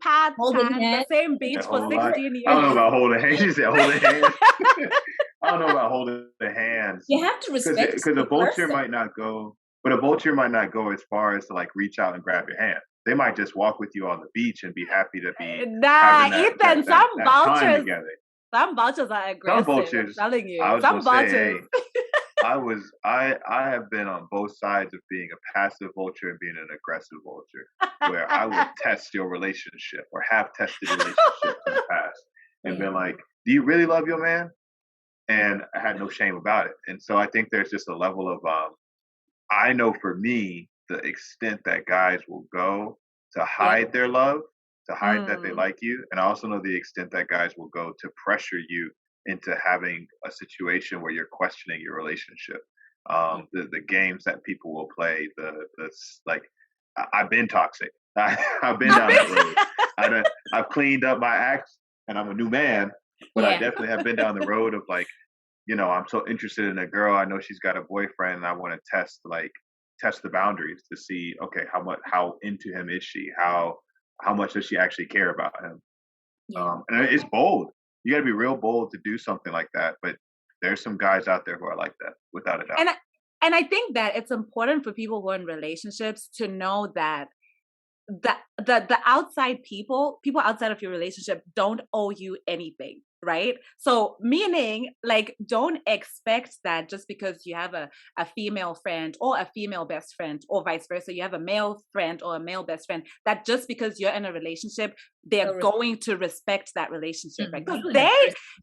path, the same beach for 16 years. I don't know about holding hands. You said holding hands. I don't know about holding the hands. You have to respect, because a vulture might not go, but a vulture might not go as far as to like reach out and grab your hand. They might just walk with you on the beach and be happy to be. Ethan, some vultures are aggressive. Some vultures, I'm telling you. Some vultures. I have been on both sides of being a passive vulture and being an aggressive vulture, where I will test your relationship or have tested relationships in the past and been like, do you really love your man? And I had no shame about it. And so I think there's just a level of, I know for me, the extent that guys will go to hide their love, to hide that they like you. And I also know the extent that guys will go to pressure you into having a situation where you're questioning your relationship. The games that people will play, like, I've been toxic. I've been down that road. I've cleaned up my acts and I'm a new man, but I definitely have been down the road of like, I'm so interested in a girl. I know she's got a boyfriend and I want to test the boundaries to see, okay, how into him is she? How much does she actually care about him? And it's bold. You got to be real bold to do something like that. But there's some guys out there who are like that, without a doubt. And I think that it's important for people who are in relationships to know that the outside people outside of your relationship don't owe you anything, right? So meaning, like, don't expect that just because you have a female friend or a female best friend, or vice versa, you have a male friend or a male best friend, that just because you're in a relationship, they're going to respect that relationship, right? Because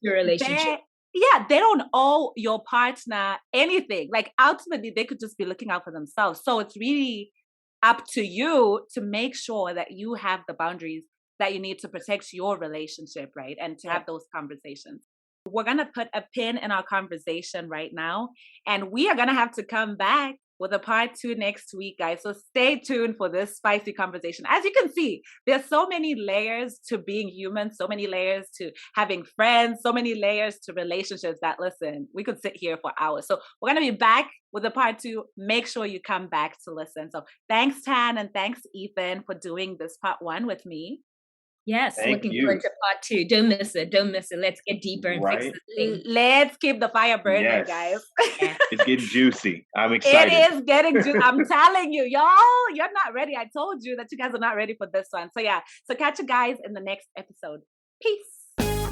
your relationship. Yeah, they don't owe your partner anything. Like ultimately, they could just be looking out for themselves. So it's really up to you to make sure that you have the boundaries that you need to protect your relationship, right? And to have those conversations. We're going to put a pin in our conversation right now, and we are going to have to come back with a part 2 next week, guys. So stay tuned for this spicy conversation. As you can see, there's so many layers to being human, so many layers to having friends, so many layers to relationships that, listen, we could sit here for hours. So we're going to be back with a part 2. Make sure you come back to listen. So thanks, Tan, and thanks, Ethan, for doing this part 1 with me. Yes, Thank looking you. forward to part 2. Don't miss it. Don't miss it. Let's get deeper and fix Right? this thing. Let's keep the fire burning, Yes. guys. It's getting juicy. I'm excited. It is getting juicy. I'm telling you, y'all, you're not ready. I told you that you guys are not ready for this one. So yeah, so catch you guys in the next episode. Peace.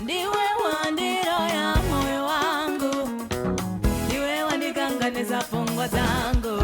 Ndiwe wandiro ya moyo wangu, ndiwe wandikanganiza fungo zangu.